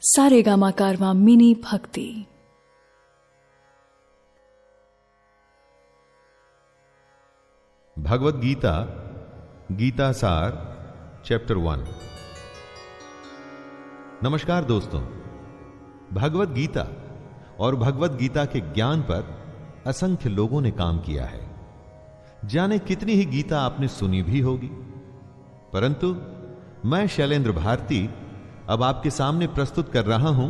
सारेगामा कारवां mini भक्ति। भगवद गीता गीता सार chapter 1। नमस्कार दोस्तों, भगवद गीता और भगवद गीता के ज्ञान पर असंख्य लोगों ने काम किया है। जाने कितनी ही गीता आपने सुनी भी होगी, परंतु मैं शैलेंद्र भारती अब आपके सामने प्रस्तुत कर रहा हूं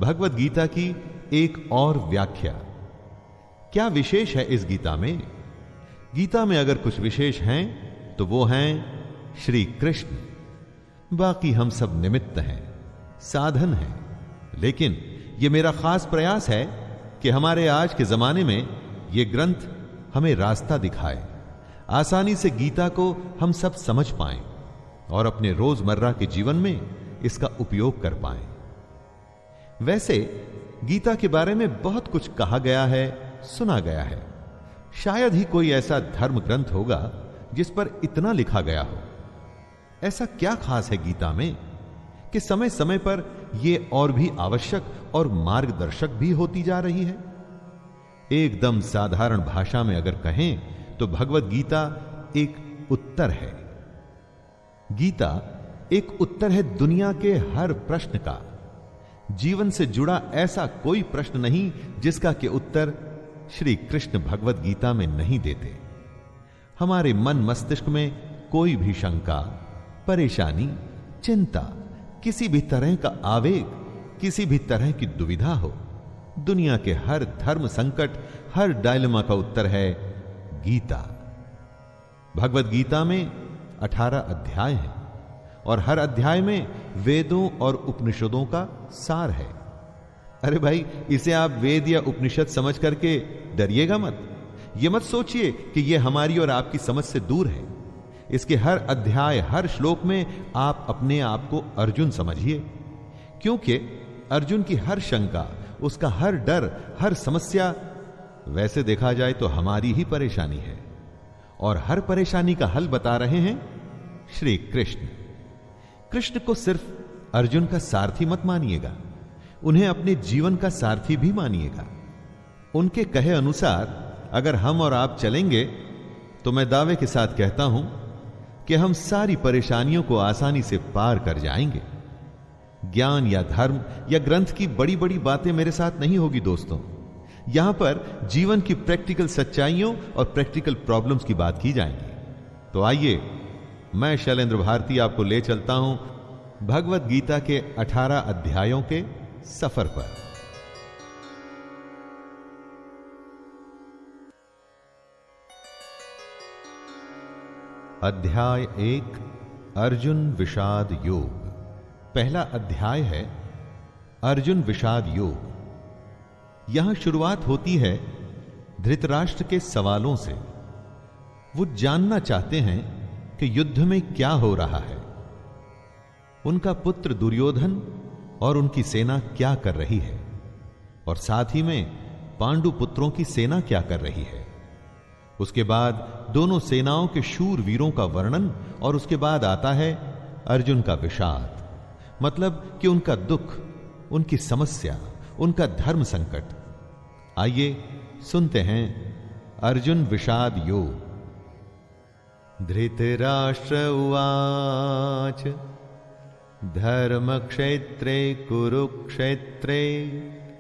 भगवद गीता की एक और व्याख्या। क्या विशेष है इस गीता में? गीता में अगर कुछ विशेष हैं तो वो हैं श्री कृष्ण। बाकी हम सब निमित्त हैं, साधन हैं। लेकिन यह मेरा खास प्रयास है कि हमारे आज के जमाने में यह ग्रंथ हमें रास्ता दिखाए, आसानी से गीता को हम सब समझ पाएं और अपने रोजमर्रा के जीवन में इसका उपयोग कर पाएं। वैसे गीता के बारे में बहुत कुछ कहा गया है, सुना गया है। शायद ही कोई ऐसा धर्म ग्रंथ होगा जिस पर इतना लिखा गया हो। ऐसा क्या खास है गीता में कि समय समय पर यह और भी आवश्यक और मार्गदर्शक भी होती जा रही है? एकदम साधारण भाषा में अगर कहें तो भगवद गीता एक उत्तर है। गीता एक उत्तर है दुनिया के हर प्रश्न का। जीवन से जुड़ा ऐसा कोई प्रश्न नहीं जिसका के उत्तर श्री कृष्ण भगवद गीता में नहीं देते। हमारे मन मस्तिष्क में कोई भी शंका, परेशानी, चिंता, किसी भी तरह का आवेग, किसी भी तरह की दुविधा हो, दुनिया के हर धर्म संकट, हर डायलेमा का उत्तर है गीता। भगवद गीता में 18 अध्याय हैं और हर अध्याय में वेदों और उपनिषदों का सार है। अरे भाई, इसे आप वेद या उपनिषद समझ करके डरिएगा मत। यह मत सोचिए कि यह हमारी और आपकी समझ से दूर है। इसके हर अध्याय, हर श्लोक में आप अपने आप को अर्जुन समझिए, क्योंकि अर्जुन की हर शंका, उसका हर डर, हर समस्या वैसे देखा जाए तो हमारी ही परेशानी है। और हर परेशानी का हल बता रहे हैं श्री कृष्ण। कृष्ण को सिर्फ अर्जुन का सारथी मत मानिएगा, उन्हें अपने जीवन का सारथी भी मानिएगा। उनके कहे अनुसार अगर हम और आप चलेंगे तो मैं दावे के साथ कहता हूं कि हम सारी परेशानियों को आसानी से पार कर जाएंगे। ज्ञान या धर्म या ग्रंथ की बड़ी बड़ी बातें मेरे साथ नहीं होगी दोस्तों। यहां पर जीवन की प्रैक्टिकल सच्चाइयों और प्रैक्टिकल प्रॉब्लम्स की बात की जाएगी। तो आइए, मैं शैलेंद्र भारती आपको ले चलता हूं भगवद गीता के 18 अध्यायों के सफर पर। अध्याय 1, अर्जुन विषाद योग। पहला अध्याय है अर्जुन विषाद योग। यहां शुरुआत होती है धृतराष्ट्र के सवालों से। वो जानना चाहते हैं कि युद्ध में क्या हो रहा है, उनका पुत्र दुर्योधन और उनकी सेना क्या कर रही है, और साथ ही में पांडु पुत्रों की सेना क्या कर रही है। उसके बाद दोनों सेनाओं के शूर वीरों का वर्णन, और उसके बाद आता है अर्जुन का विषाद, मतलब कि उनका दुख, उनकी समस्या, उनका धर्म संकट। आइए सुनते हैं अर्जुन विषाद योग। धृतराष्ट्र उवाच धर्मक्षेत्रे कुरुक्षेत्रे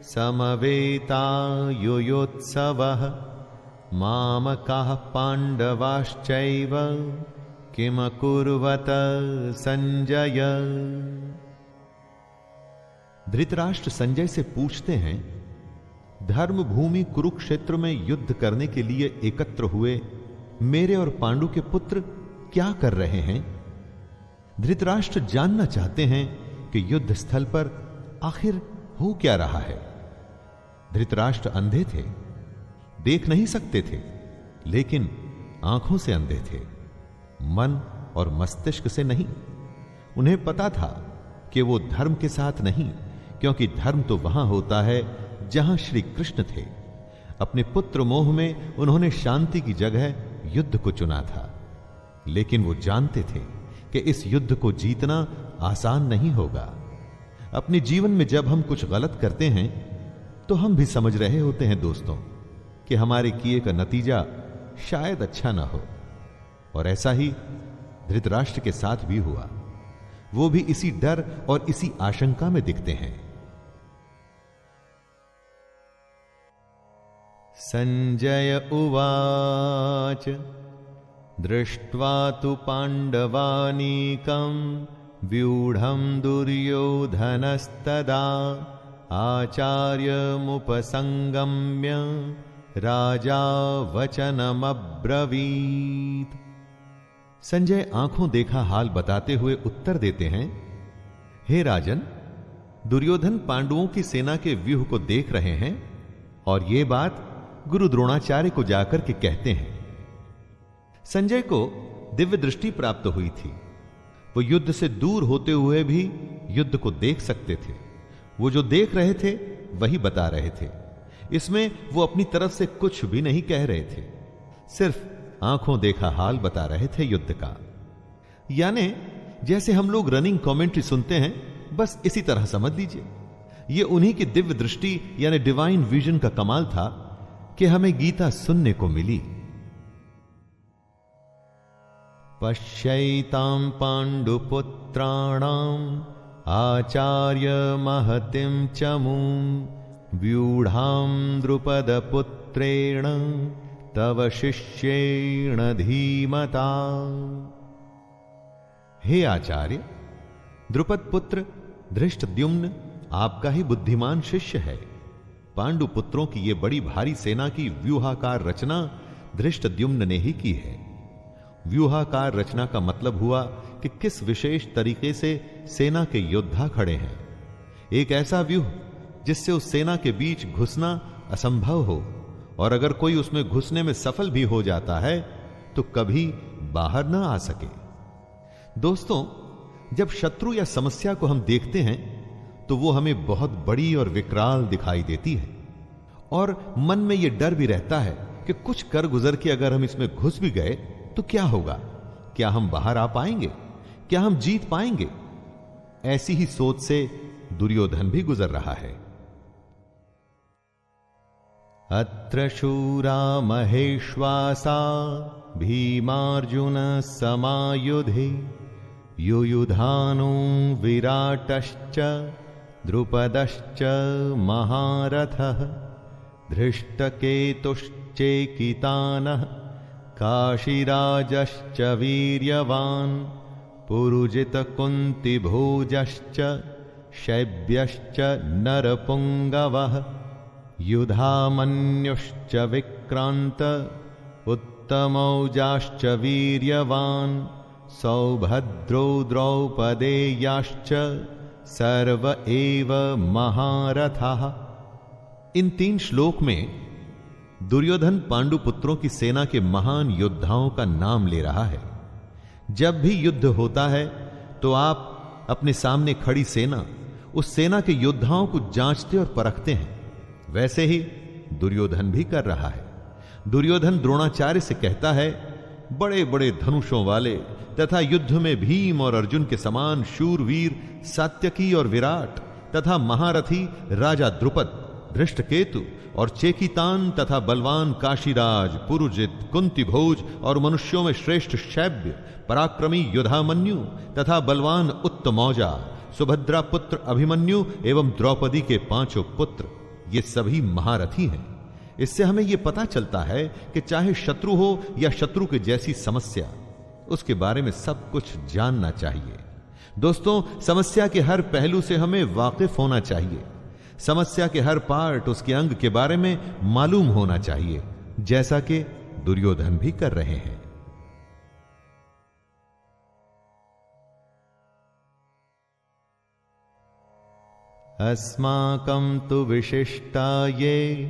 समवेतायुयोत्सवः मामकाः पाण्डवाश्चैव किमकुर्वत संजय। धृतराष्ट्र संजय से पूछते हैं, धर्म भूमि कुरुक्षेत्र में युद्ध करने के लिए एकत्र हुए मेरे और पांडु के पुत्र क्या कर रहे हैं? धृतराष्ट्र जानना चाहते हैं कि युद्ध स्थल पर आखिर हो क्या रहा है। धृतराष्ट्र अंधे थे, देख नहीं सकते थे, लेकिन आंखों से अंधे थे, मन और मस्तिष्क से नहीं। उन्हें पता था कि वो धर्म के साथ नहीं, क्योंकि धर्म तो वहां होता है जहां श्री कृष्ण थे। अपने पुत्र मोह में उन्होंने शांति की जगह युद्ध को चुना था, लेकिन वो जानते थे कि इस युद्ध को जीतना आसान नहीं होगा। अपने जीवन में जब हम कुछ गलत करते हैं तो हम भी समझ रहे होते हैं दोस्तों कि हमारे किए का नतीजा शायद अच्छा ना हो। और ऐसा ही धृतराष्ट्र के साथ भी हुआ। वो भी इसी डर और इसी आशंका में दिखते हैं। संजय उवाच दृष्ट्वा तु पांडवानीकं व्यूढ़ं दुर्योधनस्तदा आचार्यमुपसंगम्य राजा वचनमब्रवीत्। संजय आंखों देखा हाल बताते हुए उत्तर देते हैं, हे राजन, दुर्योधन पांडवों की सेना के व्यूह को देख रहे हैं और यह बात गुरु द्रोणाचार्य को जाकर के कहते हैं। संजय को दिव्य दृष्टि प्राप्त हुई थी। वो युद्ध से दूर होते हुए भी युद्ध को देख सकते थे। वो जो देख रहे थे वही बता रहे थे। इसमें वो अपनी तरफ से कुछ भी नहीं कह रहे थे, सिर्फ आंखों देखा हाल बता रहे थे युद्ध का। यानी जैसे हम लोग रनिंग कमेंट्री सुनते हैं, बस इसी तरह समझ लीजिए। ये उन्हीं की दिव्य दृष्टि यानी डिवाइन विजन का कमाल था कि हमें गीता सुनने को मिली। पश्यैतां पांडुपुत्राणां आचार्य महतिं चमूं व्यूढ़ां द्रुपदपुत्रेण तव शिष्येण धीमता। हे आचार्य, द्रुपद पुत्र धृष्टद्युम्न आपका ही बुद्धिमान शिष्य है। पांडु पुत्रों की यह बड़ी भारी सेना की व्यूहाकार रचना धृष्टद्युम्न ने ही की है। व्यूहाकार रचना का मतलब हुआ कि किस विशेष तरीके से सेना के योद्धा खड़े हैं। एक ऐसा व्यूह जिससे उस सेना के बीच घुसना असंभव हो, और अगर कोई उसमें घुसने में सफल भी हो जाता है तो कभी बाहर ना आ सके। दोस्तों, जब शत्रु या समस्या को हम देखते हैं तो वो हमें बहुत बड़ी और विकराल दिखाई देती है, और मन में यह डर भी रहता है कि कुछ कर गुजर के अगर हम इसमें घुस भी गए तो क्या होगा? क्या हम बाहर आ पाएंगे? क्या हम जीत पाएंगे? ऐसी ही सोच से दुर्योधन भी गुजर रहा है। अत्र शूरा महेश्वासा भीमार्जुन समायुधे युयुधानो विराटश्च द्रुपदश्च महारथः धृष्टकेतुश्चेकितानः काशीराजश्च वीर्यवान् पुरुजितकुन्तिभोजश्च शैब्यश्च नरपुङ्गवः युधामन्युश्च विक्रान्त उत्तमौजाश्च वीर्यवान् सौभद्रो द्रौपदेयाश्च सर्व एव महारथाः। इन 3 श्लोक में दुर्योधन पांडु पुत्रों की सेना के महान योद्धाओं का नाम ले रहा है। जब भी युद्ध होता है तो आप अपने सामने खड़ी सेना, उस सेना के योद्धाओं को जांचते और परखते हैं। वैसे ही दुर्योधन भी कर रहा है। दुर्योधन द्रोणाचार्य से कहता है, बड़े बड़े धनुषों वाले तथा युद्ध में भीम और अर्जुन के समान शूरवीर सात्यकी और विराट तथा महारथी राजा द्रुपद, धृष्टकेतु और चेकितान तथा बलवान काशीराज, पुरुजित, कुंतीभोज और मनुष्यों में श्रेष्ठ शैब्य, पराक्रमी युधामन्यु तथा बलवान उत्तमौजा, सुभद्रा पुत्र अभिमन्यु एवं द्रौपदी के 5 पुत्र, ये सभी महारथी हैं। इससे हमें यह पता चलता है कि चाहे शत्रु हो या शत्रु के जैसी समस्या, उसके बारे में सब कुछ जानना चाहिए। दोस्तों, समस्या के हर पहलू से हमें वाकिफ होना चाहिए। समस्या के हर पार्ट, उसके अंग के बारे में मालूम होना चाहिए, जैसा कि दुर्योधन भी कर रहे हैं। अस्माकं तु विशिष्टा ये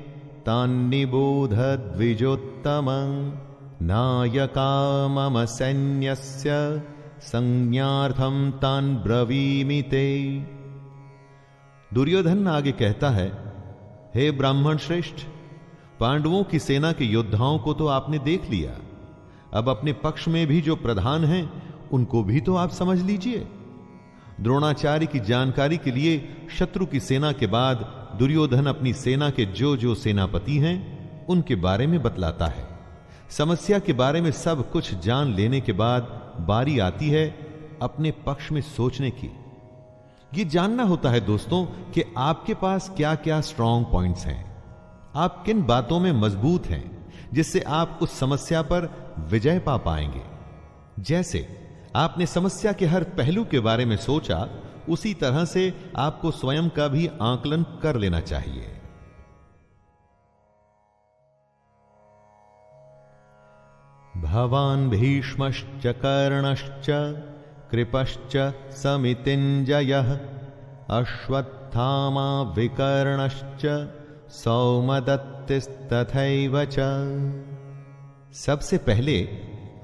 तान्निबोध द्विजोत्तमं नायका मम सैन्यस्य संज्ञार्थं तान् ब्रवीमि ते। दुर्योधन आगे कहता है, हे ब्राह्मण श्रेष्ठ, पांडवों की सेना के योद्धाओं को तो आपने देख लिया, अब अपने पक्ष में भी जो प्रधान हैं उनको भी तो आप समझ लीजिए। द्रोणाचार्य की जानकारी के लिए शत्रु की सेना के बाद दुर्योधन अपनी सेना के जो जो सेनापति हैं उनके बारे में बतलाता है। समस्या के बारे में सब कुछ जान लेने के बाद बारी आती है अपने पक्ष में सोचने की। यह जानना होता है दोस्तों कि आपके पास क्या क्या स्ट्रांग पॉइंट्स हैं, आप किन बातों में मजबूत हैं जिससे आप उस समस्या पर विजय पा पाएंगे। जैसे आपने समस्या के हर पहलू के बारे में सोचा, उसी तरह से आपको स्वयं का भी आकलन कर लेना चाहिए। भवान् भीष्मश्च कर्णश्च कृपश्च समितिञ्जयः अश्वत्थामा विकर्णश्च सौमदत्तिस्तथैव च। सबसे पहले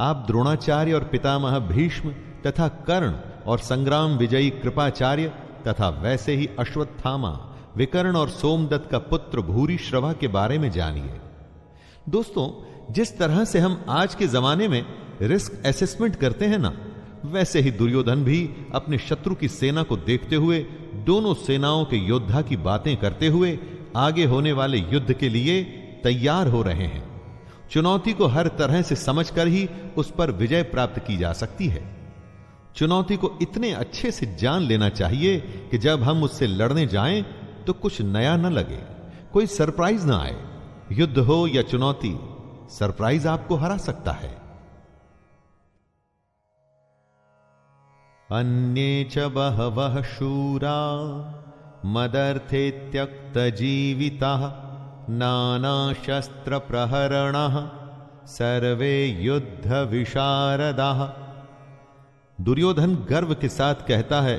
आप द्रोणाचार्य और पितामह भीष्म तथा कर्ण और संग्राम विजयी कृपाचार्य तथा वैसे ही अश्वत्थामा, विकर्ण और सोमदत्त का पुत्र भूरिश्रवा के बारे में जानिए। दोस्तों, जिस तरह से हम आज के जमाने में रिस्क असेसमेंट करते हैं ना, वैसे ही दुर्योधन भी अपने शत्रु की सेना को देखते हुए दोनों सेनाओं के योद्धा की बातें करते हुए आगे होने वाले युद्ध के लिए तैयार हो रहे हैं। चुनौती को हर तरह से समझकर ही उस पर विजय प्राप्त की जा सकती है। चुनौती को इतने अच्छे से जान लेना चाहिए कि जब हम उससे लड़ने जाएं तो कुछ नया न लगे, कोई सरप्राइज ना आए। युद्ध हो या चुनौती, सरप्राइज आपको हरा सकता है। अन्ये च बहवः शूरा मदर्थे त्यक्त जीविताः नानाशस्त्र प्रहरणः सर्वे युद्ध विशारदाः। दुर्योधन गर्व के साथ कहता है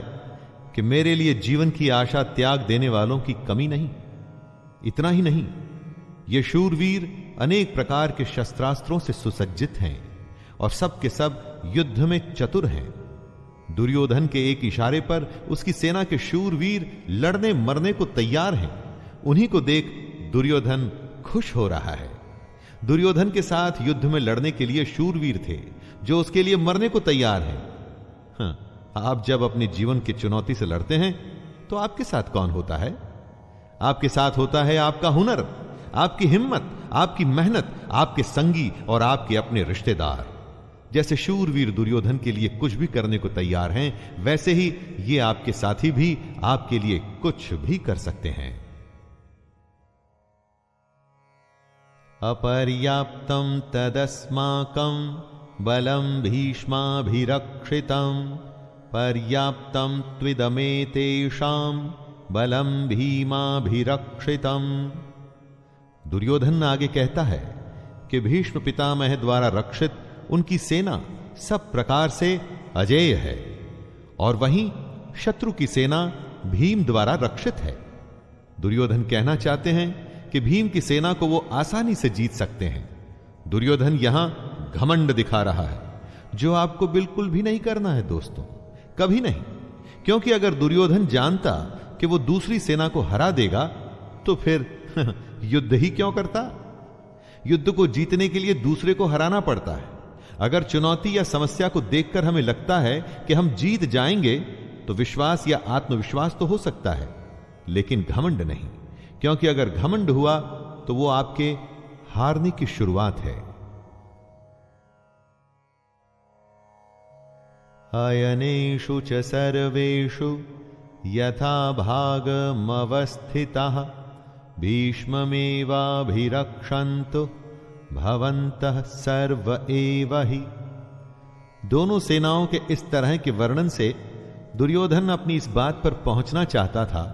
कि मेरे लिए जीवन की आशा त्याग देने वालों की कमी नहीं। इतना ही नहीं, ये शूरवीर अनेक प्रकार के शस्त्रास्त्रों से सुसज्जित हैं और सब के सब युद्ध में चतुर हैं। दुर्योधन के एक इशारे पर उसकी सेना के शूरवीर लड़ने मरने को तैयार हैं। उन्हीं को देख दुर्योधन खुश हो रहा है। दुर्योधन के साथ युद्ध में लड़ने के लिए शूरवीर थे जो उसके लिए मरने को तैयार हैं। आप जब अपने जीवन की चुनौती से लड़ते हैं तो आपके साथ कौन होता है? आपके साथ होता है आपका हुनर, आपकी हिम्मत, आपकी मेहनत, आपके संगी और आपके अपने रिश्तेदार। जैसे शूरवीर दुर्योधन के लिए कुछ भी करने को तैयार हैं, वैसे ही ये आपके साथी भी आपके लिए कुछ भी कर सकते हैं। अपर्याप्तं तदस्माकं बलं भीष्माभिरक्षितं पर्याप्तं त्विदमेतेषां बलं भीमाभिरक्षितं। दुर्योधन आगे कहता है कि भीष्म पितामह द्वारा रक्षित उनकी सेना सब प्रकार से अजेय है और वहीं शत्रु की सेना भीम द्वारा रक्षित है। दुर्योधन कहना चाहते हैं कि भीम की सेना को वो आसानी से जीत सकते हैं। दुर्योधन यहां घमंड दिखा रहा है, जो आपको बिल्कुल भी नहीं करना है दोस्तों, कभी नहीं। क्योंकि अगर दुर्योधन जानता कि वो दूसरी सेना को हरा देगा तो फिर युद्ध ही क्यों करता? युद्ध को जीतने के लिए दूसरे को हराना पड़ता है। अगर चुनौती या समस्या को देखकर हमें लगता है कि हम जीत जाएंगे तो विश्वास या आत्मविश्वास तो हो सकता है, लेकिन घमंड नहीं। क्योंकि अगर घमंड हुआ तो वो आपके हारने की शुरुआत है। अयनेषु च सर्वेषु यथा भागमवस्थिताः भीष्ममेवाभिरक्षन्तु भवन्तः सर्व एव हि। दोनों सेनाओं के इस तरह के वर्णन से दुर्योधन अपनी इस बात पर पहुंचना चाहता था,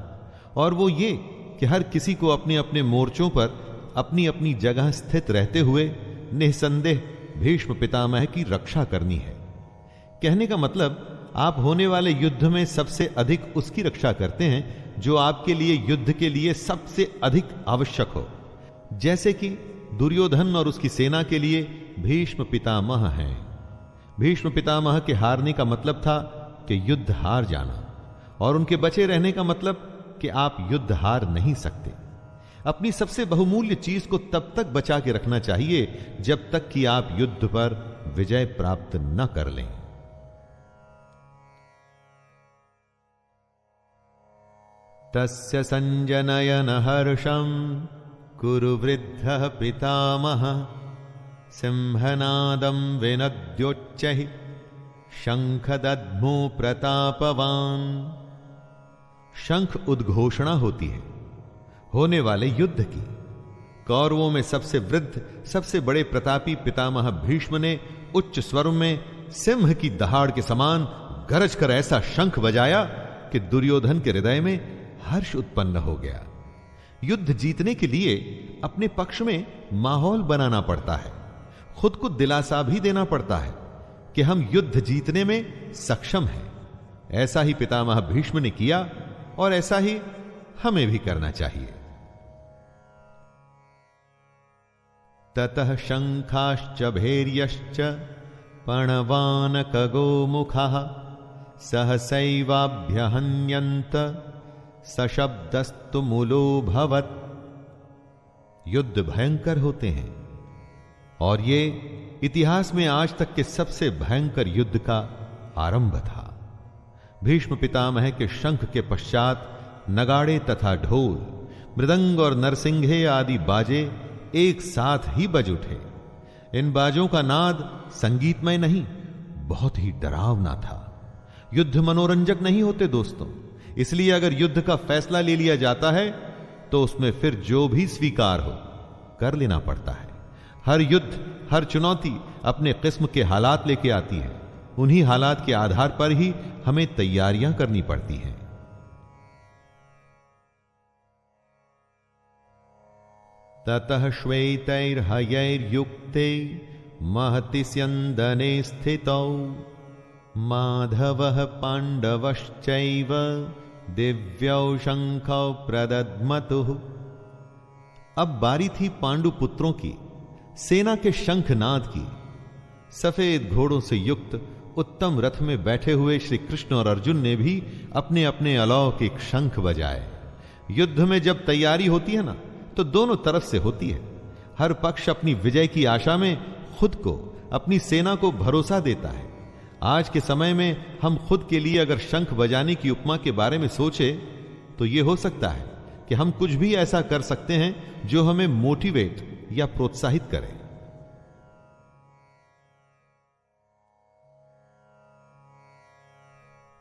और वो ये कि हर किसी को अपने अपने मोर्चों पर अपनी अपनी जगह स्थित रहते हुए निसंदेह भीष्म पितामह की रक्षा करनी है। कहने का मतलब, आप होने वाले युद्ध में सबसे अधिक उसकी रक्षा करते हैं जो आपके लिए युद्ध के लिए सबसे अधिक आवश्यक हो। जैसे कि दुर्योधन और उसकी सेना के लिए भीष्म पितामह हैं। भीष्म पितामह के हारने का मतलब था कि युद्ध हार जाना, और उनके बचे रहने का मतलब कि आप युद्ध हार नहीं सकते। अपनी सबसे बहुमूल्य चीज को तब तक बचा के रखना चाहिए जब तक कि आप युद्ध पर विजय प्राप्त न कर लें। तस्य संजनयन हर्षं कुरु वृद्धः पितामह सिंहनादं विनद्योच्चैः शंखदध्मो प्रतापवान। शंख उद्घोषणा होती है होने वाले युद्ध की। कौरवों में सबसे वृद्ध सबसे बड़े प्रतापी पितामह भीष्म ने उच्च स्वर में सिंह की दहाड़ के समान गरज कर ऐसा शंख बजाया कि दुर्योधन के हृदय में हर्ष उत्पन्न हो गया। युद्ध जीतने के लिए अपने पक्ष में माहौल बनाना पड़ता है, खुद को दिलासा भी देना पड़ता है कि हम युद्ध जीतने में सक्षम हैं। ऐसा ही पितामह भीष्म ने किया और ऐसा ही हमें भी करना चाहिए। ततः शंखाश्च भैर्यश्च पणवानकगो मुखः सहसैवाभ्यहन्यन्त सशब्दस्तु मूलोऽभवत्। युद्ध भयंकर होते हैं और ये इतिहास में आज तक के सबसे भयंकर युद्ध का आरंभ था। भीष्म पितामह के शंख के पश्चात नगाड़े तथा ढोल, मृदंग और नरसिंघे आदि बाजे एक साथ ही बज उठे। इन बाजों का नाद संगीतमय नहीं, बहुत ही डरावना था। युद्ध मनोरंजक नहीं होते दोस्तों, इसलिए अगर युद्ध का फैसला ले लिया जाता है तो उसमें फिर जो भी स्वीकार हो कर लेना पड़ता है। हर युद्ध, हर चुनौती अपने किस्म के हालात लेके आती है। उन्हीं हालात के आधार पर ही हमें तैयारियां करनी पड़ती हैं। ततः श्वेतैर्हयैर्युक्ते महति स्यन्दने स्थितौ माधवः पाण्डवश्चैव दिव्यौ शंखौ प्रदद्मतुः। अब बारी थी पांडु पुत्रों की सेना के शंखनाद की। सफेद घोड़ों से युक्त उत्तम रथ में बैठे हुए श्री कृष्ण और अर्जुन ने भी अपने अपने अलौकिक शंख बजाए। युद्ध में जब तैयारी होती है ना, तो दोनों तरफ से होती है। हर पक्ष अपनी विजय की आशा में खुद को, अपनी सेना को भरोसा देता है। आज के समय में हम खुद के लिए अगर शंख बजाने की उपमा के बारे में सोचे तो यह हो सकता है कि हम कुछ भी ऐसा कर सकते हैं जो हमें मोटिवेट या प्रोत्साहित करे।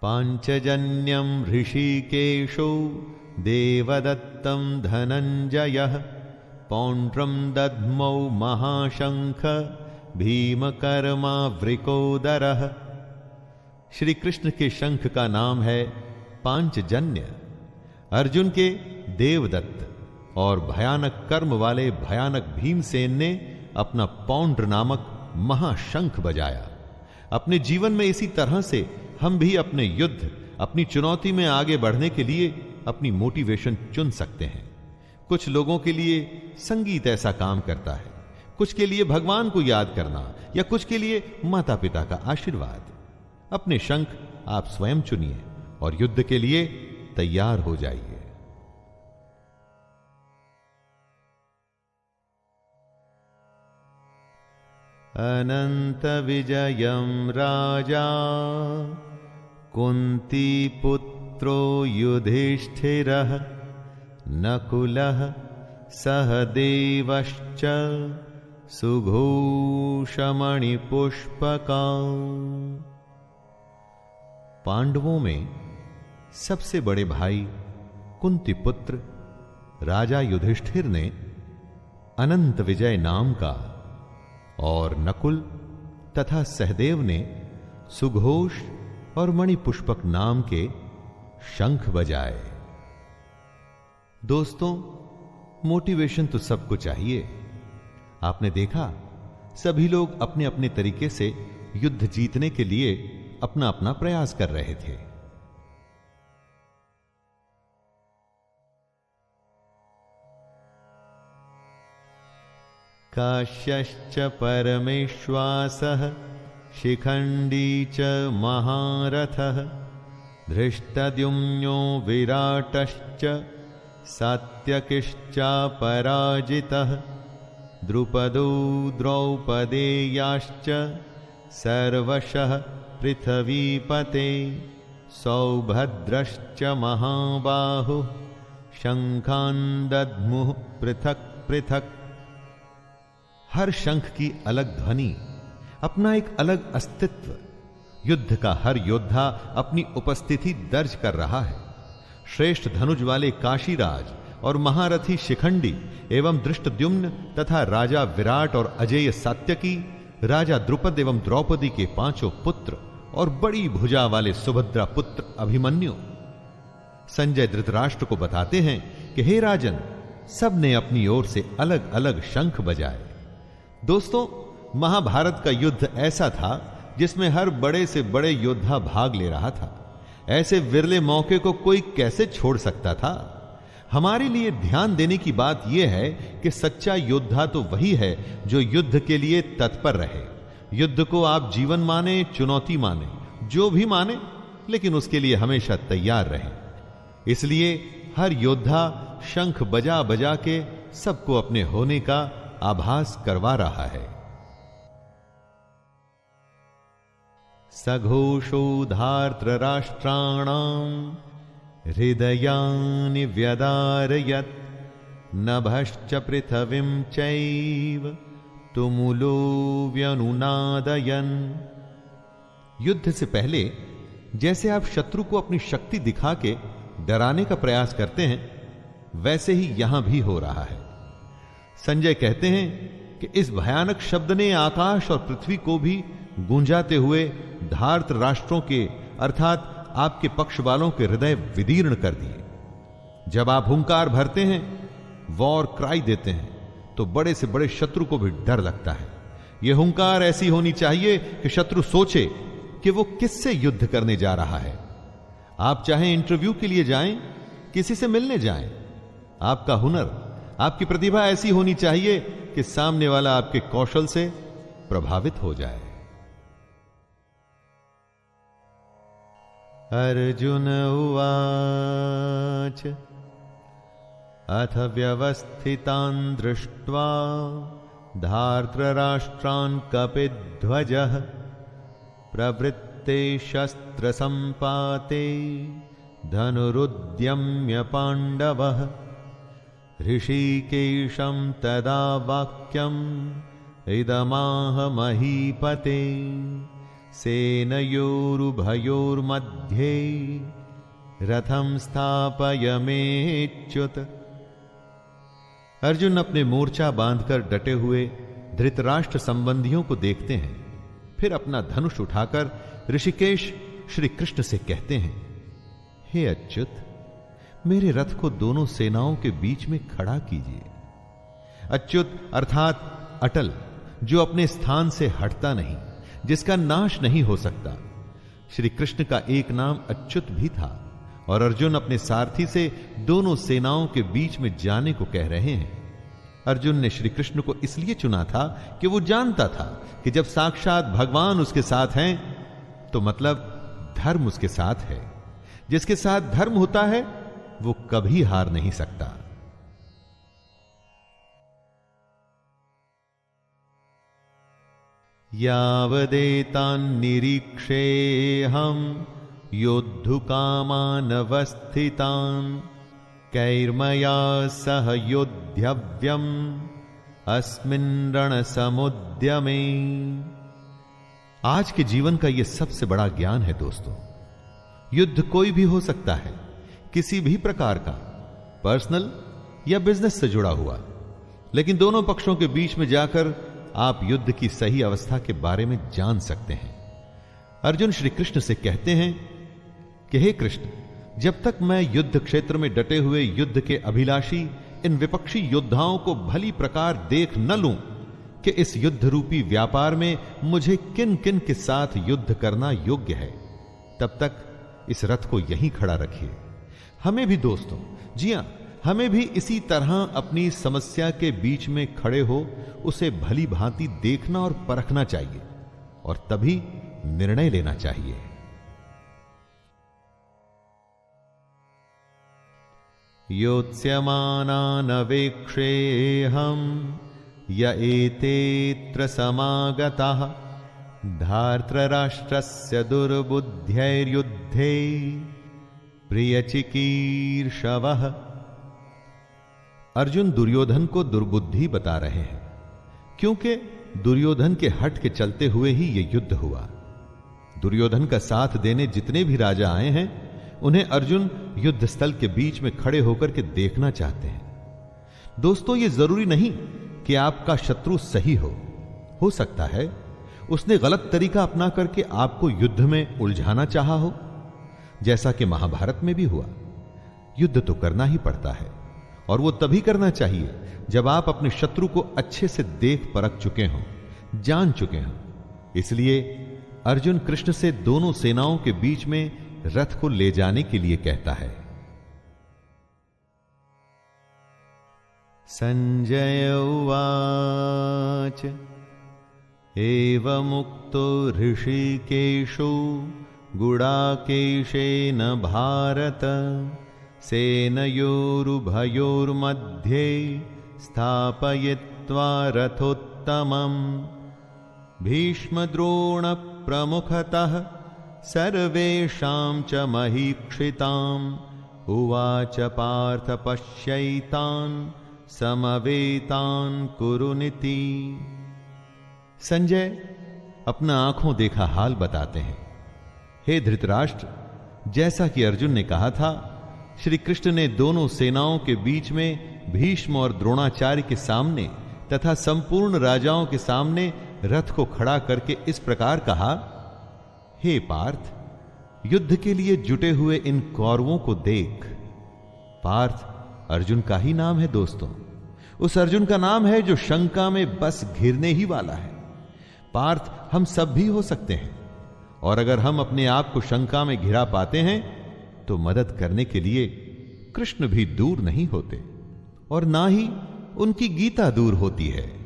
पांचजन्यम ऋषिकेशो देवदत्तं धनंजयः पौंड्रम दद्मौ महाशंख भीमकर्मावृकोदरः। श्री कृष्ण के शंख का नाम है पांचजन्य। अर्जुन के देवदत्त और भयानक कर्म वाले भयानक भीमसेन ने अपना पौंड्र नामक महाशंख बजाया। अपने जीवन में इसी तरह से हम भी अपने युद्ध, अपनी चुनौती में आगे बढ़ने के लिए अपनी मोटिवेशन चुन सकते हैं। कुछ लोगों के लिए संगीत ऐसा काम करता है, कुछ के लिए भगवान को याद करना, या कुछ के लिए माता पिता का आशीर्वाद। अपने शंख आप स्वयं चुनिए और युद्ध के लिए तैयार हो जाइए। अनंत विजयम राजा कुंती पुत्रो युधिष्ठिरः नकुलः सहदेवश्च सुघोषमणिपुष्पका। पांडवों में सबसे बड़े भाई कुंती पुत्र राजा युधिष्ठिर ने अनंत विजय नाम का और नकुल तथा सहदेव ने सुघोष और मणिपुष्पक नाम के शंख बजाए। दोस्तों, मोटिवेशन तो सबको चाहिए। आपने देखा सभी लोग अपने अपने तरीके से युद्ध जीतने के लिए अपना अपना प्रयास कर रहे थे। काश्यश्च परमेश्वासः शिखंडी च महारथः धृष्टद्युम्नो विराटश्च सात्यकिश्चापराजितः द्रुपदो द्रौपदेयाश्च सर्वशः पृथ्वीपते सौभद्रश्च महाबाहुः शंखान् दद्मुः पृथक पृथक। हर शंख की अलग ध्वनि, अपना एक अलग अस्तित्व। युद्ध का हर योद्धा अपनी उपस्थिति दर्ज कर रहा है। श्रेष्ठ धनुष वाले काशीराज और महारथी शिखंडी एवं धृष्टद्युम्न तथा राजा विराट और अजेय सात्यकी, राजा द्रुपद एवं द्रौपदी के 5 पुत्र और बड़ी भुजा वाले सुभद्रा पुत्र अभिमन्यु। संजय धृतराष्ट्र को बताते हैं कि हे राजन, सब ने अपनी ओर से अलग अलग शंख बजाए। दोस्तों, महाभारत का युद्ध ऐसा था जिसमें हर बड़े से बड़े योद्धा भाग ले रहा था। ऐसे विरले मौके को कोई कैसे छोड़ सकता था। हमारे लिए ध्यान देने की बात यह है कि सच्चा योद्धा तो वही है जो युद्ध के लिए तत्पर रहे। युद्ध को आप जीवन माने, चुनौती माने, जो भी माने, लेकिन उसके लिए हमेशा तैयार रहे। इसलिए हर योद्धा शंख बजा बजा के सबको अपने होने का आभास करवा रहा है। सघोषो धार्तराष्ट्राणाम् हृदयानि व्यदारयत् नभश्च पृथिवीं चैव तुमुलो व्यनुनादयन्। युद्ध से पहले जैसे आप शत्रु को अपनी शक्ति दिखा के डराने का प्रयास करते हैं, वैसे ही यहां भी हो रहा है। संजय कहते हैं कि इस भयानक शब्द ने आकाश और पृथ्वी को भी गूंजाते हुए धार्त राष्ट्रों के अर्थात आपके पक्ष वालों के हृदय विदीर्ण कर दिए। जब आप हुंकार भरते हैं, वॉर क्राई देते हैं, तो बड़े से बड़े शत्रु को भी डर लगता है। यह हुंकार ऐसी होनी चाहिए कि शत्रु सोचे कि वो किससे युद्ध करने जा रहा है। आप चाहे इंटरव्यू के लिए जाएं, किसी से मिलने जाएं, आपका हुनर, आपकी प्रतिभा ऐसी होनी चाहिए कि सामने वाला आपके कौशल से प्रभावित हो जाए। अर्जुन उवाच अथ व्यवस्थितान् दृष्ट्वा धार्तराष्ट्रान् कपिध्वजः प्रवृत्ते शस्त्रसम्पाते धनुरुद्यम्य पाण्डवः ऋषिकेशं तदा वाक्यम् इदमाह महीपते सेनयोरुभयोर्मध्ये रथं स्थापयमेच्युत। अर्जुन अपने मोर्चा बांधकर डटे हुए धृतराष्ट्र संबंधियों को देखते हैं, फिर अपना धनुष उठाकर ऋषिकेश श्री कृष्ण से कहते हैं, हे अच्युत, मेरे रथ को दोनों सेनाओं के बीच में खड़ा कीजिए। अच्युत अर्थात अटल, जो अपने स्थान से हटता नहीं, जिसका नाश नहीं हो सकता। श्री कृष्ण का एक नाम अच्युत भी था और अर्जुन अपने सारथी से दोनों सेनाओं के बीच में जाने को कह रहे हैं। अर्जुन ने श्री कृष्ण को इसलिए चुना था कि वो जानता था कि जब साक्षात भगवान उसके साथ हैं तो मतलब धर्म उसके साथ है। जिसके साथ धर्म होता है वो कभी हार नहीं सकता। यावदेतान्निरीक्षेऽहं योद्धुकामानवस्थितान् कैर्मया सह योद्धव्यम् अस्मिन् रणसमुद्यमे। आज के जीवन का यह सबसे बड़ा ज्ञान है दोस्तों। युद्ध कोई भी हो सकता है, किसी भी प्रकार का, पर्सनल या बिजनेस से जुड़ा हुआ, लेकिन दोनों पक्षों के बीच में जाकर आप युद्ध की सही अवस्था के बारे में जान सकते हैं। अर्जुन श्री कृष्ण से कहते हैं कि हे कृष्ण, जब तक मैं युद्ध क्षेत्र में डटे हुए युद्ध के अभिलाषी इन विपक्षी योद्धाओं को भली प्रकार देख न लूं कि इस युद्ध रूपी व्यापार में मुझे किन किन के साथ युद्ध करना योग्य है, तब तक इस रथ को यहीं खड़ा रखिए। हमें भी दोस्तों, जी हां, हमें भी इसी तरह अपनी समस्या के बीच में खड़े हो उसे भली भांति देखना और परखना चाहिए और तभी निर्णय लेना चाहिए। योत्स्यमानानवेक्षेऽहं य एतेऽत्र समागताः धार्तराष्ट्रस्य दुर्बुद्ध्यैर्युद्धे प्रियचिकीर्षवः। अर्जुन दुर्योधन को दुर्बुद्धि बता रहे हैं, क्योंकि दुर्योधन के हट के चलते हुए ही यह युद्ध हुआ। दुर्योधन का साथ देने जितने भी राजा आए हैं, उन्हें अर्जुन युद्ध स्थल के बीच में खड़े होकर के देखना चाहते हैं। दोस्तों, यह जरूरी नहीं कि आपका शत्रु सही हो सकता है उसने गलत तरीका अपना करके आपको युद्ध में उलझाना चाहा हो, जैसा कि महाभारत में भी हुआ। युद्ध तो करना ही पड़ता है, और वो तभी करना चाहिए जब आप अपने शत्रु को अच्छे से देख परख चुके हों, जान चुके हों। इसलिए अर्जुन कृष्ण से दोनों सेनाओं के बीच में रथ को ले जाने के लिए कहता है। संजय उवाच एवमुक्तो ऋषिकेशो गुडाकेशेन भारत सेनयोरुभयोर्मध्ये स्थापयित्वा रथोत्तमम् भीष्मद्रोणप्रमुखतः सर्वेषां च महीक्षिताम् उवाच पार्थ पश्यैतान् समवेतान् कुरुनिति। संजय अपना आंखों देखा हाल बताते हैं। हे धृतराष्ट्र, जैसा कि अर्जुन ने कहा था, श्री कृष्ण ने दोनों सेनाओं के बीच में भीष्म और द्रोणाचार्य के सामने तथा संपूर्ण राजाओं के सामने रथ को खड़ा करके इस प्रकार कहा, हे पार्थ, युद्ध के लिए जुटे हुए इन कौरवों को देख। पार्थ अर्जुन का ही नाम है दोस्तों। उस अर्जुन का नाम है जो शंका में बस घिरने ही वाला है। पार्थ हम सब भी हो सकते हैं, और अगर हम अपने आप को शंका में घिरा पाते हैं तो मदद करने के लिए कृष्ण भी दूर नहीं होते, और ना ही उनकी गीता दूर होती है।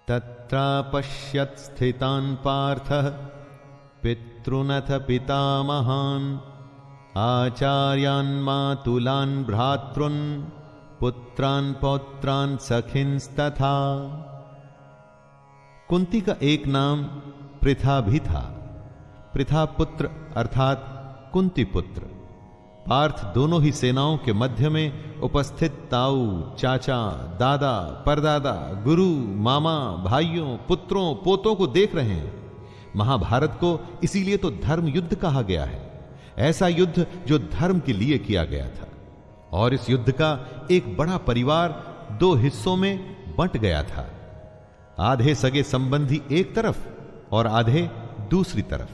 तत्रापश्यत् स्थितान् पार्थः पितॄनथ पितामहान् आचार्यान् मातुलान् भ्रातॄन् पुत्रान् पौत्रान् सखिंस्तथा। कुंती का एक नाम पृथा भी था। पृथा पुत्र अर्थात कुंती पुत्र। पार्थ दोनों ही सेनाओं के मध्य में उपस्थित ताऊ, चाचा, दादा, परदादा, गुरु, मामा, भाइयों, पुत्रों, पोतों को देख रहे हैं। महाभारत को इसीलिए तो धर्म युद्ध कहा गया है, ऐसा युद्ध जो धर्म के लिए किया गया था। और इस युद्ध का एक बड़ा परिवार दो हिस्सों में बंट गया था। आधे सगे संबंधी एक तरफ और आधे दूसरी तरफ।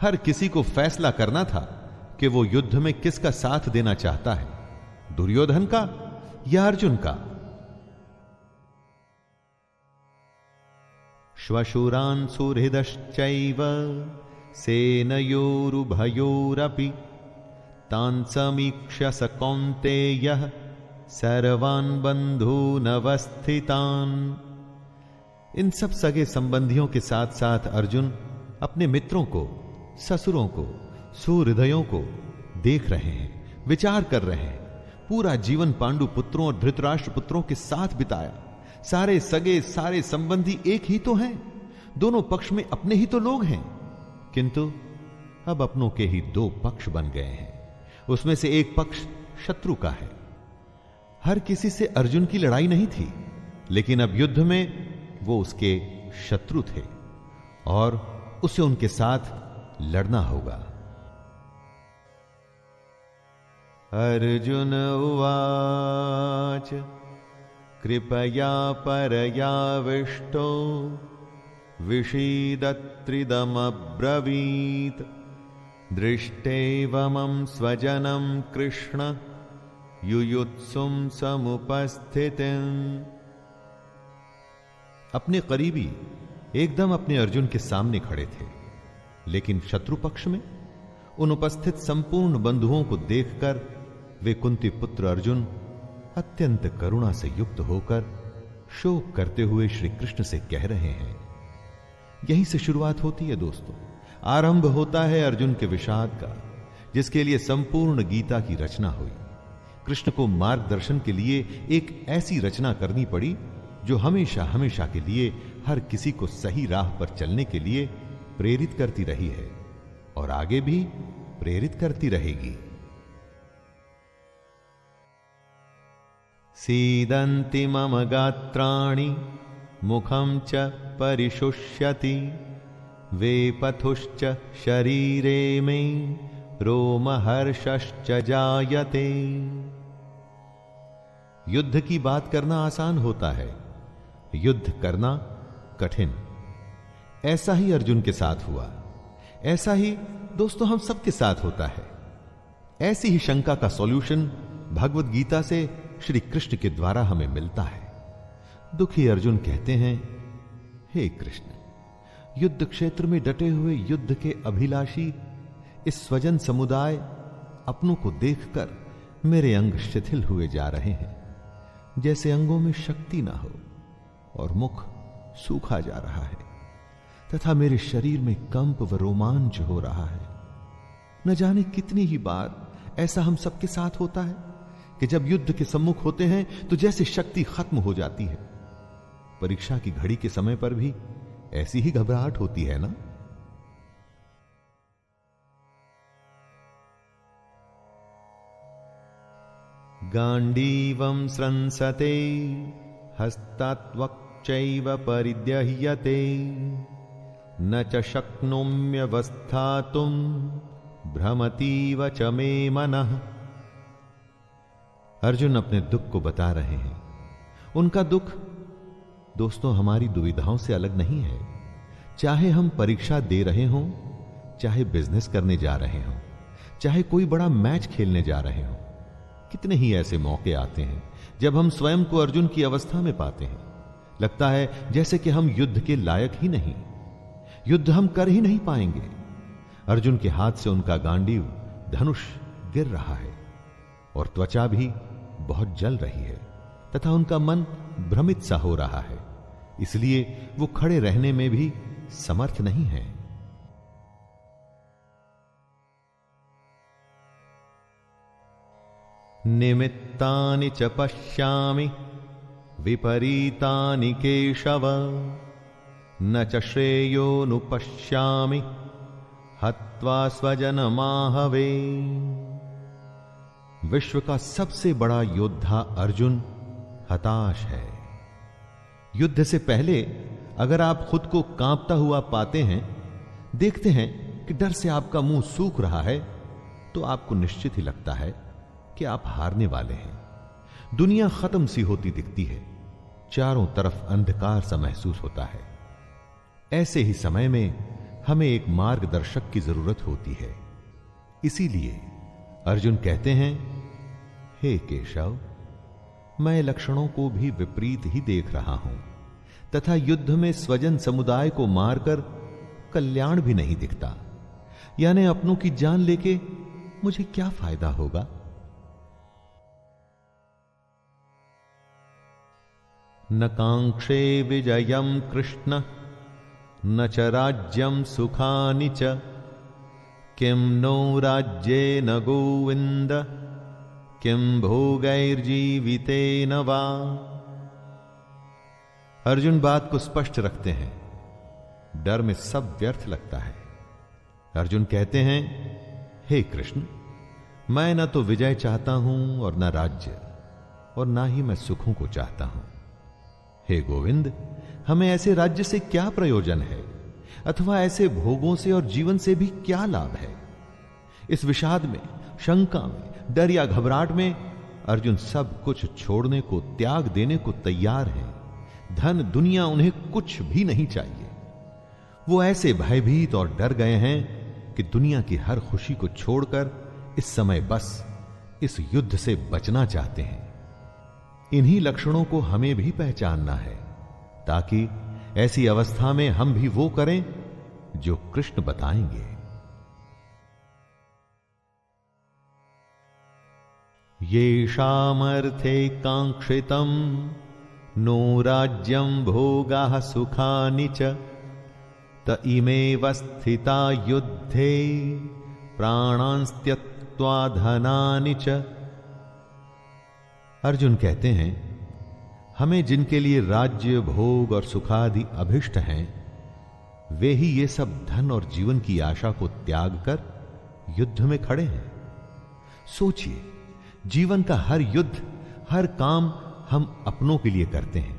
हर किसी को फैसला करना था कि वो युद्ध में किसका साथ देना चाहता है, दुर्योधन का या अर्जुन का। श्वशुरान् सुहृदश्चैव सेनयोरुभयोरपि तान् समीक्ष्य स कौन्तेयः सर्वान् बन्धूनवस्थितान्। इन सब सगे संबंधियों के साथ साथ अर्जुन अपने मित्रों को, ससुरों को, सुहृदयों को देख रहे हैं, विचार कर रहे हैं। पूरा जीवन पांडु पुत्रों और धृतराष्ट्र पुत्रों के साथ बिताया। सारे सगे, सारे संबंधी एक ही तो हैं, दोनों पक्ष में अपने ही तो लोग हैं, किंतु अब अपनों के ही दो पक्ष बन गए हैं। उसमें से एक पक्ष शत्रु का है। हर किसी से अर्जुन की लड़ाई नहीं थी, लेकिन अब युद्ध में वो उसके शत्रु थे और उसे उनके साथ लड़ना होगा। अर्जुन उवाच कृपया परयाविष्टो विषीदत्रिदमब्रवीत् दृष्टैवमं स्वजनं कृष्ण युयुत्सुं समुपस्थितिम्। अपने करीबी एकदम अपने अर्जुन के सामने खड़े थे, लेकिन शत्रु पक्ष में उन उपस्थित संपूर्ण बंधुओं को देखकर वे कुंती पुत्र अर्जुन अत्यंत करुणा से युक्त होकर शोक करते हुए श्री कृष्ण से कह रहे हैं। यहीं से शुरुआत होती है दोस्तों, आरंभ होता है अर्जुन के विषाद का, जिसके लिए संपूर्ण गीता की रचना हुई। कृष्ण को मार्गदर्शन के लिए एक ऐसी रचना करनी पड़ी जो हमेशा हमेशा के लिए हर किसी को सही राह पर चलने के लिए प्रेरित करती रही है और आगे भी प्रेरित करती रहेगी। सीदन्ति मम गात्राणि मुखं च परिशुष्यति वेपथुश्च शरीरे मे रोमहर्षश्च जायते। युद्ध की बात करना आसान होता है, युद्ध करना कठिन। ऐसा ही अर्जुन के साथ हुआ, ऐसा ही दोस्तों हम सबके साथ होता है। ऐसी ही शंका का सॉल्यूशन भगवत गीता से श्री कृष्ण के द्वारा हमें मिलता है। दुखी अर्जुन कहते हैं, हे कृष्ण, युद्ध क्षेत्र में डटे हुए युद्ध के अभिलाषी इस स्वजन समुदाय अपनों को देखकर मेरे अंग शिथिल हुए जा रहे हैं, जैसे अंगों में शक्ति ना हो और मुख सूखा जा रहा है तथा मेरे शरीर में कंप व रोमांच हो रहा है। न जाने कितनी ही बार ऐसा हम सबके साथ होता है कि जब युद्ध के सम्मुख होते हैं तो जैसे शक्ति खत्म हो जाती है। परीक्षा की घड़ी के समय पर भी ऐसी ही घबराहट होती है ना। गांडीवं स्रंसते हस्तात्वक्चैव परिदह्यते न च शक्नोम्यवस्थातुं भ्रमतीव च मे मनः। अर्जुन अपने दुख को बता रहे हैं। उनका दुख दोस्तों हमारी दुविधाओं से अलग नहीं है। चाहे हम परीक्षा दे रहे हों, चाहे बिजनेस करने जा रहे हों, चाहे कोई बड़ा मैच खेलने जा रहे हों, कितने ही ऐसे मौके आते हैं जब हम स्वयं को अर्जुन की अवस्था में पाते हैं। लगता है जैसे कि हम युद्ध के लायक ही नहीं, युद्ध हम कर ही नहीं पाएंगे। अर्जुन के हाथ से उनका गांडीव धनुष गिर रहा है और त्वचा भी बहुत जल रही है तथा उनका मन भ्रमित सा हो रहा है, इसलिए वो खड़े रहने में भी समर्थ नहीं है। निमित्तानि च पश्यामि विपरीतानि केशव न च श्रेयोनुपश्यामि हत्वा स्वजनमाहवे। विश्व का सबसे बड़ा योद्धा अर्जुन हताश है। युद्ध से पहले अगर आप खुद को कांपता हुआ पाते हैं, देखते हैं कि डर से आपका मुंह सूख रहा है, तो आपको निश्चित ही लगता है कि आप हारने वाले हैं। दुनिया खत्म सी होती दिखती है, चारों तरफ अंधकार सा महसूस होता है। ऐसे ही समय में हमें एक मार्गदर्शक की जरूरत होती है। इसीलिए अर्जुन कहते हैं, हे केशव, मैं लक्षणों को भी विपरीत ही देख रहा हूं तथा युद्ध में स्वजन समुदाय को मारकर कल्याण भी नहीं दिखता। यानी अपनों की जान लेके मुझे क्या फायदा होगा। न कांक्षे विजयम कृष्ण न च राज्यम सुखानि च किं नो राज्ये न गोविंद किं भोगैर्जीवितेन वा। अर्जुन बात को स्पष्ट रखते हैं, डर में सब व्यर्थ लगता है। अर्जुन कहते हैं, हे कृष्ण, मैं न तो विजय चाहता हूं और न राज्य, और ना ही मैं सुखों को चाहता हूं। हे गोविंद, हमें ऐसे राज्य से क्या प्रयोजन है अथवा ऐसे भोगों से और जीवन से भी क्या लाभ है। इस विषाद में, शंका में, डर या घबराहट में अर्जुन सब कुछ छोड़ने को, त्याग देने को तैयार हैं। धन दुनिया उन्हें कुछ भी नहीं चाहिए। वो ऐसे भयभीत और डर गए हैं कि दुनिया की हर खुशी को छोड़कर इस समय बस इस युद्ध से बचना चाहते हैं। इन्हीं लक्षणों को हमें भी पहचानना है ताकि ऐसी अवस्था में हम भी वो करें जो कृष्ण बताएंगे। येषामर्थे कांक्षितं नो राज्यं भोगाः सुखानि च त इमेव स्थिता युद्धे प्राणांस्त्यक्त्वा धनानि च। अर्जुन कहते हैं, हमें जिनके लिए राज्य, भोग और सुखादि अभिष्ट हैं, वे ही ये सब धन और जीवन की आशा को त्याग कर युद्ध में खड़े हैं। सोचिए, जीवन का हर युद्ध, हर काम हम अपनों के लिए करते हैं।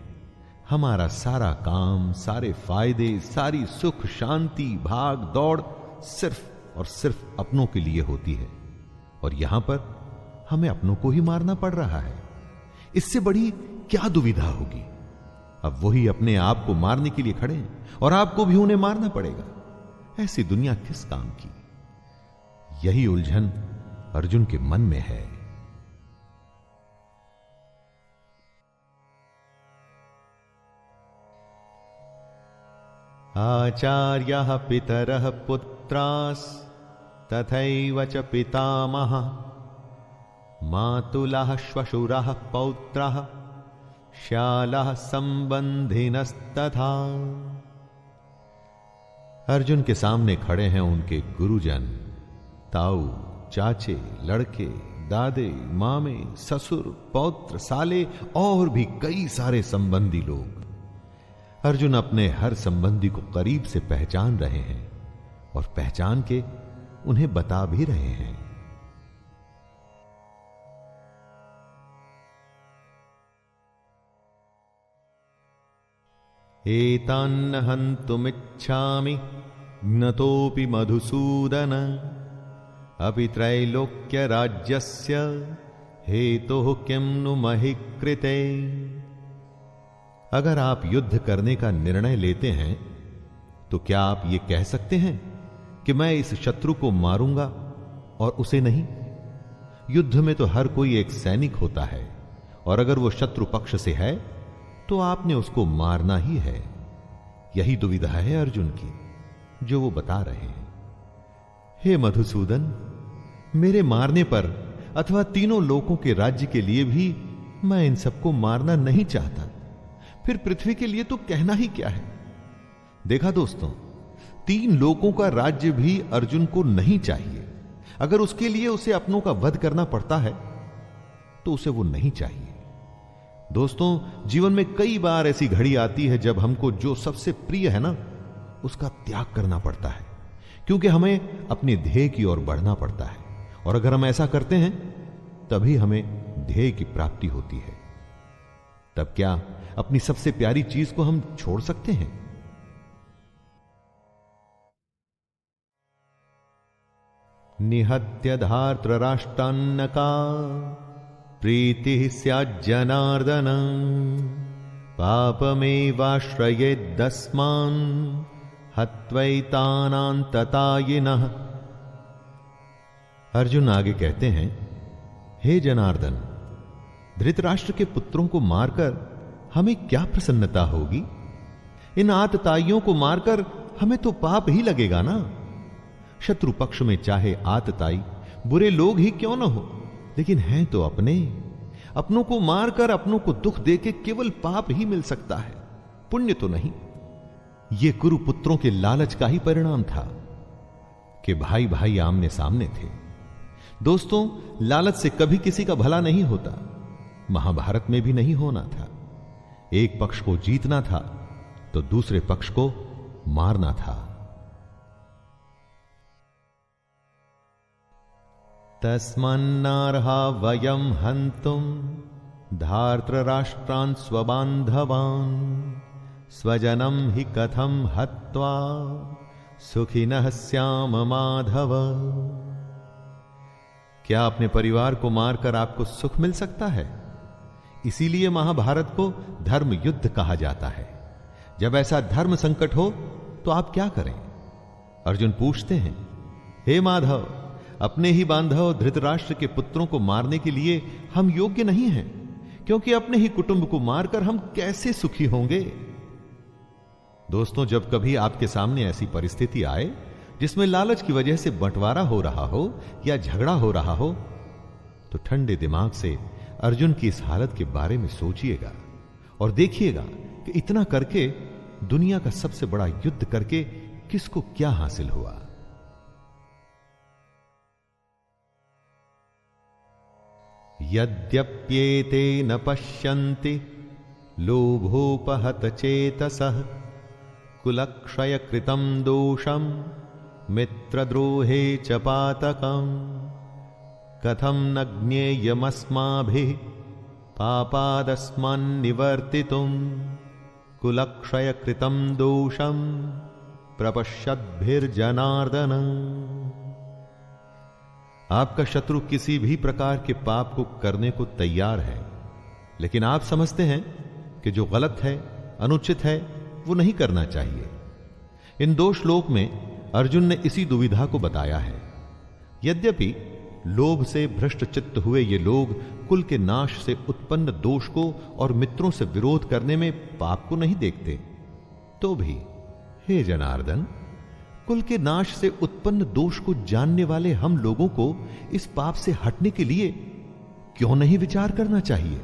हमारा सारा काम, सारे फायदे, सारी सुख शांति, भाग दौड़ सिर्फ और सिर्फ अपनों के लिए होती है, और यहां पर हमें अपनों को ही मारना पड़ रहा है। इससे बड़ी क्या दुविधा होगी। अब वही अपने आप को मारने के लिए खड़े हैं और आपको भी उन्हें मारना पड़ेगा। ऐसी दुनिया किस काम की? यही उलझन अर्जुन के मन में है। आचार्यः पितरः पुत्रास् तथैव च पितामहः मातुलः श्वशुरः पौत्रः श्यालः संबंधिनस्तथा। अर्जुन के सामने खड़े हैं उनके गुरुजन, ताऊ, चाचे, लड़के, दादे, मामे, ससुर, पौत्र, साले और भी कई सारे संबंधी लोग। अर्जुन अपने हर संबंधी को करीब से पहचान रहे हैं और पहचान के उन्हें बता भी रहे हैं। एतान्न हन्तुमिच्छामि ज्ञतोऽपि मधुसूदन अपि त्रैलोक्य राज्यस्य हेतुः किं नु महि कृते। अगर आप युद्ध करने का निर्णय लेते हैं तो क्या आप ये कह सकते हैं कि मैं इस शत्रु को मारूंगा और उसे नहीं? युद्ध में तो हर कोई एक सैनिक होता है, और अगर वो शत्रु पक्ष से है तो आपने उसको मारना ही है। यही दुविधा है अर्जुन की, जो वो बता रहे हैं। हे मधुसूदन, मेरे मारने पर अथवा तीनों लोकों के राज्य के लिए भी मैं इन सबको मारना नहीं चाहता। फिर पृथ्वी के लिए तो कहना ही क्या है। देखा दोस्तों, 3 लोकों का राज्य भी अर्जुन को नहीं चाहिए। अगर उसके लिए उसे अपनों का वध करना पड़ता है तो उसे वो नहीं चाहिए। दोस्तों, जीवन में कई बार ऐसी घड़ी आती है जब हमको जो सबसे प्रिय है ना, उसका त्याग करना पड़ता है, क्योंकि हमें अपने ध्येय की ओर बढ़ना पड़ता है। और अगर हम ऐसा करते हैं तभी हमें ध्येय की प्राप्ति होती है। तब क्या अपनी सबसे प्यारी चीज को हम छोड़ सकते हैं? निहत्य धार्तराष्ट्रान्न का प्रीति स्याज्जनार्दन पापमेवाश्रयेदस्मान् हत्वैतानान्ततायिनः। अर्जुन आगे कहते हैं, हे जनार्दन, धृतराष्ट्र के पुत्रों को मारकर हमें क्या प्रसन्नता होगी? इन आतताइयों को मारकर हमें तो पाप ही लगेगा ना। शत्रु पक्ष में चाहे आतताई बुरे लोग ही क्यों न हो, लेकिन हैं तो अपने। अपनों को मारकर अपनों को दुख देके केवल पाप ही मिल सकता है, पुण्य तो नहीं। यह कुरु पुत्रों के लालच का ही परिणाम था कि भाई भाई आमने सामने थे। दोस्तों, लालच से कभी किसी का भला नहीं होता। महाभारत में भी नहीं होना था। एक पक्ष को जीतना था तो दूसरे पक्ष को मारना था। तस्मान्नार्हा वयं हन्तुं धार्तराष्ट्रान् स्वबान्धवान् स्वजनं हि कथं हत्वा सुखिनः स्याम माधव। क्या अपने परिवार को मारकर आपको सुख मिल सकता है? इसीलिए महाभारत को धर्म युद्ध कहा जाता है। जब ऐसा धर्म संकट हो तो आप क्या करें? अर्जुन पूछते हैं, हे माधव, अपने ही बांधव धृतराष्ट्र के पुत्रों को मारने के लिए हम योग्य नहीं हैं, क्योंकि अपने ही कुटुंब को मारकर हम कैसे सुखी होंगे? दोस्तों, जब कभी आपके सामने ऐसी परिस्थिति आए जिसमें लालच की वजह से बंटवारा हो रहा हो या झगड़ा हो रहा हो, तो ठंडे दिमाग से अर्जुन की इस हालत के बारे में सोचिएगा और देखिएगा कि इतना करके, दुनिया का सबसे बड़ा युद्ध करके किसको क्या हासिल हुआ। यद्यप्येते न पश्यन्ति लोभोपहत चेतसः कुलक्षय कृतं दोषं मित्रद्रोहे च पातकम् कथं न ज्ञेयमस्माभिः पापादस्मान्निवर्तितुं कुलक्षय कृतं दोषं प्रपश्यद्भिर्जनार्दन। आपका शत्रु किसी भी प्रकार के पाप को करने को तैयार है, लेकिन आप समझते हैं कि जो गलत है, अनुचित है, वो नहीं करना चाहिए। इन दो श्लोक में अर्जुन ने इसी दुविधा को बताया है। यद्यपि लोभ से भ्रष्ट चित्त हुए ये लोग कुल के नाश से उत्पन्न दोष को और मित्रों से विरोध करने में पाप को नहीं देखते, तो भी हे जनार्दन, कुल के नाश से उत्पन्न दोष को जानने वाले हम लोगों को इस पाप से हटने के लिए क्यों नहीं विचार करना चाहिए?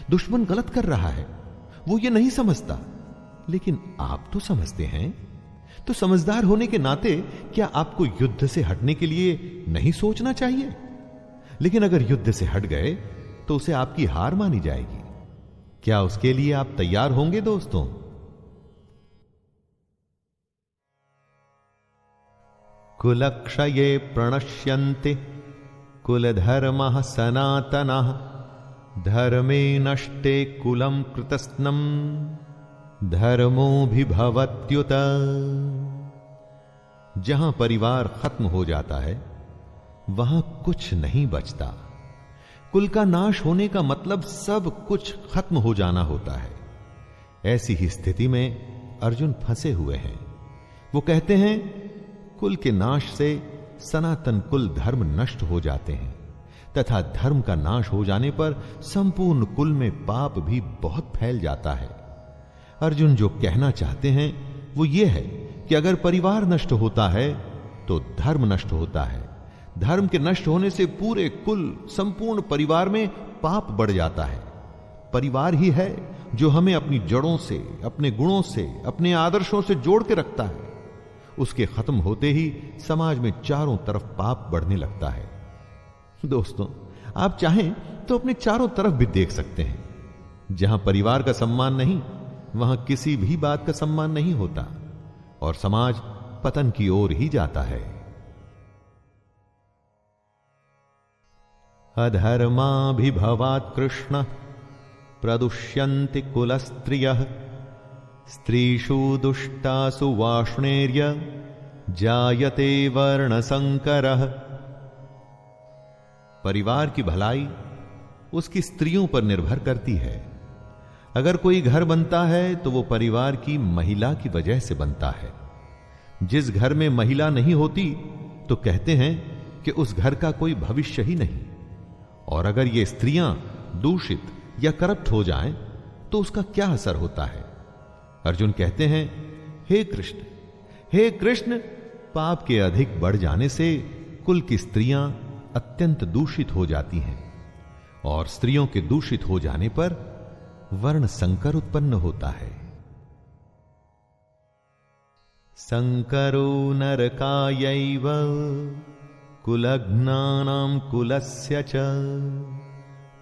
दुश्मन गलत कर रहा है, वो ये नहीं समझता, लेकिन आप तो समझते हैं। तो समझदार होने के नाते क्या आपको युद्ध से हटने के लिए नहीं सोचना चाहिए? लेकिन अगर युद्ध से हट गए तो उसे आपकी हार मानी जाएगी। क्या उसके लिए आप तैयार होंगे दोस्तों? कुलक्षये प्रणश्यन्ते कुलधर्मः सनातनः धर्मे नष्टे कुलं कृतस्नम् धर्मोऽभिभवत्युत। जहां परिवार खत्म हो जाता है वहां कुछ नहीं बचता। कुल का नाश होने का मतलब सब कुछ खत्म हो जाना होता है। ऐसी ही स्थिति में अर्जुन फंसे हुए हैं। वो कहते हैं कुल के नाश से सनातन कुल धर्म नष्ट हो जाते हैं तथा धर्म का नाश हो जाने पर संपूर्ण कुल में पाप भी बहुत फैल जाता है। अर्जुन जो कहना चाहते हैं वो ये है कि अगर परिवार नष्ट होता है तो धर्म नष्ट होता है। धर्म के नष्ट होने से पूरे कुल, संपूर्ण परिवार में पाप बढ़ जाता है। परिवार ही है जो हमें अपनी जड़ों से, अपने गुणों से, अपने आदर्शों से जोड़ के रखता है। उसके खत्म होते ही समाज में चारों तरफ पाप बढ़ने लगता है। दोस्तों, आप चाहें तो अपने चारों तरफ भी देख सकते हैं। जहां परिवार का सम्मान नहीं, वहां किसी भी बात का सम्मान नहीं होता और समाज पतन की ओर ही जाता है। अधर्माभिभवात् कृष्ण प्रदुष्यन्ति कुलस्त्रियः स्त्रीषु दुष्टासु वाष्णेर्य जायते वर्णसंकरः। परिवार की भलाई उसकी स्त्रियों पर निर्भर करती है। अगर कोई घर बनता है तो वो परिवार की महिला की वजह से बनता है। जिस घर में महिला नहीं होती तो कहते हैं कि उस घर का कोई भविष्य ही नहीं। और अगर ये स्त्रियां दूषित या करप्ट हो जाएं तो उसका क्या असर होता है? अर्जुन कहते हैं, हे कृष्ण, पाप के अधिक बढ़ जाने से कुल की स्त्रियां अत्यंत दूषित हो जाती हैं और स्त्रियों के दूषित हो जाने पर वर्ण संकर उत्पन्न होता है। संकरो नरकायैव कुलघ्नानां कुलस्य च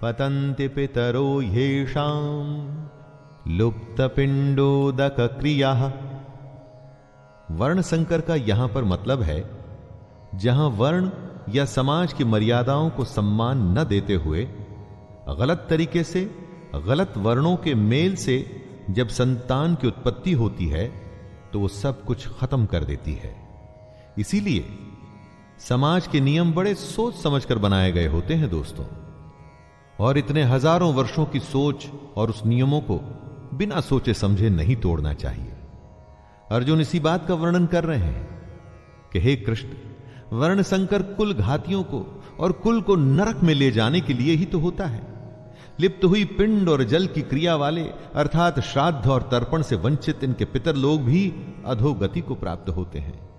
पतन्ति पितरो ह्येषां लुप्तपिंडोदक क्रियाः। वर्ण संकर का यहां पर मतलब है जहां वर्ण या समाज की मर्यादाओं को सम्मान न देते हुए गलत तरीके से गलत वर्णों के मेल से जब संतान की उत्पत्ति होती है तो वो सब कुछ खत्म कर देती है। इसीलिए समाज के नियम बड़े सोच समझकर बनाए गए होते हैं दोस्तों, और इतने हजारों वर्षों की सोच और उस नियमों को बिना सोचे समझे नहीं तोड़ना चाहिए। अर्जुन इसी बात का वर्णन कर रहे हैं कि हे कृष्ण, वर्ण संकर कुल घातियों को और कुल को नरक में ले जाने के लिए ही तो होता है। लिप्त हुई पिंड और जल की क्रिया वाले अर्थात श्राद्ध और तर्पण से वंचित इनके पितर लोग भी अधोगति को प्राप्त होते हैं।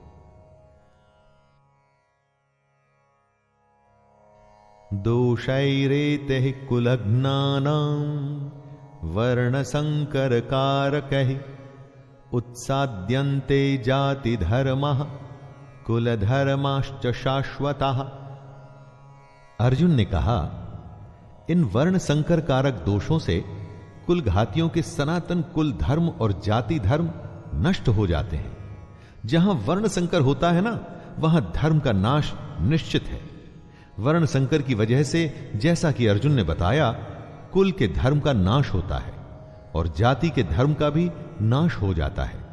दोषैरेते कुलघ्नानां वर्ण संकर कारकैः उत्साद्यन्ते जाति धर्मः कुल धर्माश्च शाश्वतः। अर्जुन ने कहा, इन वर्ण संकर कारक दोषों से कुल घातियों के सनातन कुल धर्म और जाति धर्म नष्ट हो जाते हैं। जहां वर्ण संकर होता है ना, वहां धर्म का नाश निश्चित है। वर्ण संकर की वजह से, जैसा कि अर्जुन ने बताया, कुल के धर्म का नाश होता है और जाति के धर्म का भी नाश हो जाता है।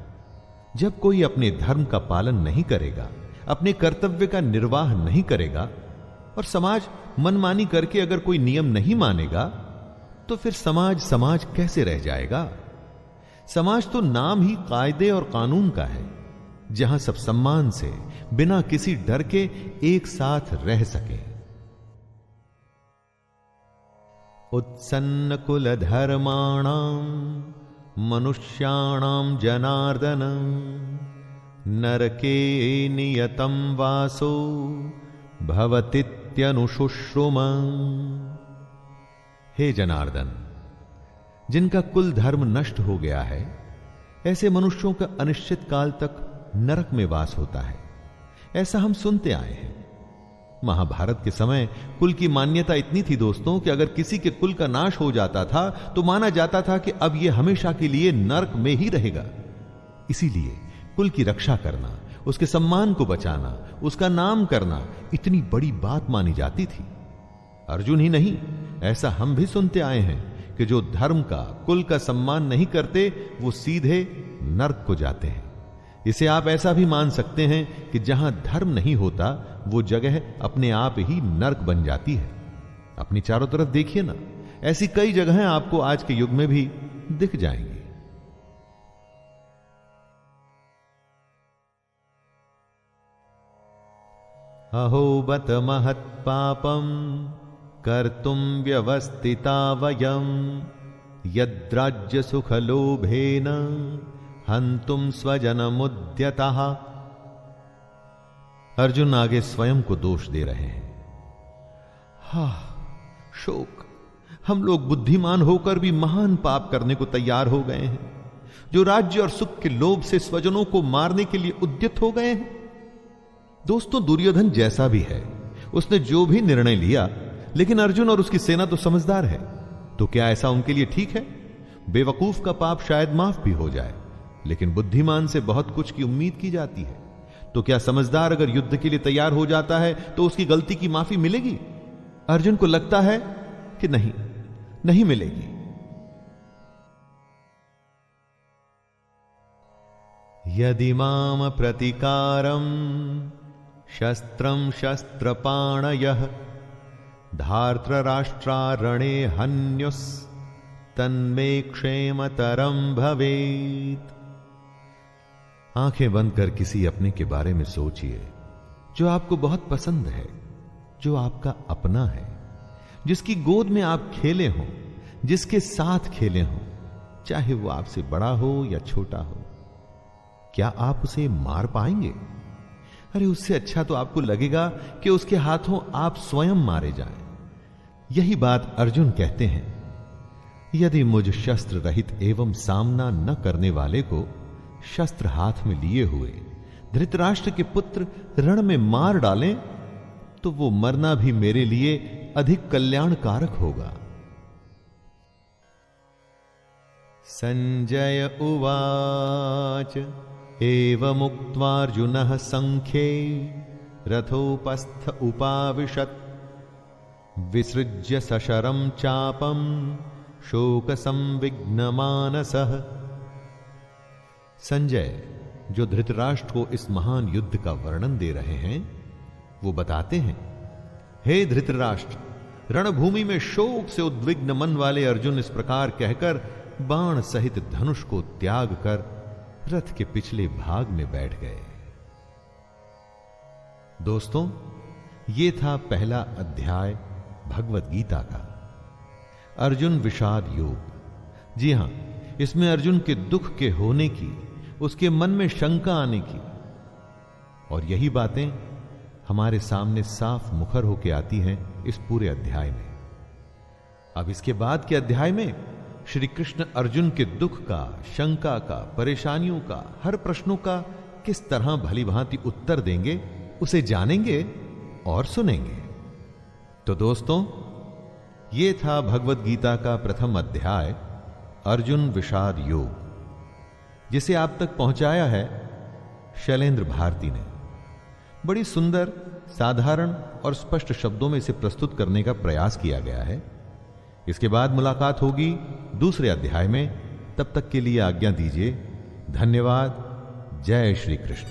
जब कोई अपने धर्म का पालन नहीं करेगा, अपने कर्तव्य का निर्वाह नहीं करेगा और समाज मनमानी करके अगर कोई नियम नहीं मानेगा, तो फिर समाज कैसे रह जाएगा? समाज तो नाम ही कायदे और कानून का है, जहां सब सम्मान से, बिना किसी डर के एक साथ रह सके। उत्सन्न कुल धर्माणाम मनुष्याणाम जनार्दन नरके नियतम वासो भवतीत्यनुशुश्रुम। हे जनार्दन, जिनका कुल धर्म नष्ट हो गया है, ऐसे मनुष्यों का अनिश्चित काल तक नरक में वास होता है। ऐसा हम सुनते आए हैं। महाभारत के समय कुल की मान्यता इतनी थी दोस्तों, कि अगर किसी के कुल का नाश हो जाता था तो माना जाता था कि अब यह हमेशा के लिए नरक में ही रहेगा। इसीलिए कुल की रक्षा करना, उसके सम्मान को बचाना, उसका नाम करना इतनी बड़ी बात मानी जाती थी। अर्जुन ही नहीं, ऐसा हम भी सुनते आए हैं कि जो धर्म का, कुल का सम्मान नहीं करते, वो सीधे नरक को जाते हैं। इसे आप ऐसा भी मान सकते हैं कि जहां धर्म नहीं होता, वो जगह अपने आप ही नरक बन जाती है। अपनी चारों तरफ देखिए ना, ऐसी कई जगहें आपको आज के युग में भी दिख जाएंगी। अहो बत महत् पापम कर्तुम व्यवस्थिता वयम यद्राज्य सुख लोभेन हंतुम स्वजनमुद्यतः। अर्जुन आगे स्वयं को दोष दे रहे हैं। शोक, हम लोग बुद्धिमान होकर भी महान पाप करने को तैयार हो गए हैं, जो राज्य और सुख के लोभ से स्वजनों को मारने के लिए उद्यत हो गए हैं। दोस्तों, दुर्योधन जैसा भी है, उसने जो भी निर्णय लिया, लेकिन अर्जुन और उसकी सेना तो समझदार है, तो क्या ऐसा उनके लिए ठीक है? बेवकूफ का पाप शायद माफ भी हो जाए, लेकिन बुद्धिमान से बहुत कुछ की उम्मीद की जाती है। तो क्या समझदार अगर युद्ध के लिए तैयार हो जाता है तो उसकी गलती की माफी मिलेगी? अर्जुन को लगता है कि नहीं मिलेगी। यदि माम प्रतिकारम शस्त्रम शस्त्रपाणयः धार्तराष्ट्रारणे हन्युस तन्मे क्षेमतरम भवेत्। आंखें बंद कर किसी अपने के बारे में सोचिए जो आपको बहुत पसंद है, जो आपका अपना है, जिसकी गोद में आप खेले हो, जिसके साथ खेले हो, चाहे वो आपसे बड़ा हो या छोटा हो। क्या आप उसे मार पाएंगे? अरे उससे अच्छा तो आपको लगेगा कि उसके हाथों आप स्वयं मारे जाएं। यही बात अर्जुन कहते हैं। यदि मुझ शस्त्र रहित एवं सामना न करने वाले को शस्त्र हाथ में लिए हुए धृतराष्ट्र के पुत्र रण में मार डालें, तो वो मरना भी मेरे लिए अधिक कल्याणकारक होगा। संजय उवाच एवमुक्त्वार्जुनः संख्ये रथोपस्थ उपाविशत् विसृज्य सशरं चापं शोक संविघ्नमानसः। संजय, जो धृतराष्ट्र को इस महान युद्ध का वर्णन दे रहे हैं, वो बताते हैं, हे धृतराष्ट्र, रणभूमि में शोक से उद्विग्न मन वाले अर्जुन इस प्रकार कहकर बाण सहित धनुष को त्याग कर रथ के पिछले भाग में बैठ गए। दोस्तों, ये था पहला अध्याय भगवत गीता का, अर्जुन विषाद योग। जी हां, इसमें अर्जुन के दुख के होने की, उसके मन में शंका आने की, और यही बातें हमारे सामने साफ मुखर होकर आती हैं इस पूरे अध्याय में। अब इसके बाद के अध्याय में श्री कृष्ण अर्जुन के दुख का, शंका का, परेशानियों का, हर प्रश्नों का किस तरह भली भांति उत्तर देंगे, उसे जानेंगे और सुनेंगे। तो दोस्तों, यह था भगवत गीता का प्रथम अध्याय, अर्जुन विषाद योग, जिसे आप तक पहुंचाया है शैलेंद्र भारती ने। बड़ी सुंदर, साधारण और स्पष्ट शब्दों में इसे प्रस्तुत करने का प्रयास किया गया है। इसके बाद मुलाकात होगी दूसरे अध्याय में। तब तक के लिए आज्ञा दीजिए। धन्यवाद। जय श्री कृष्ण।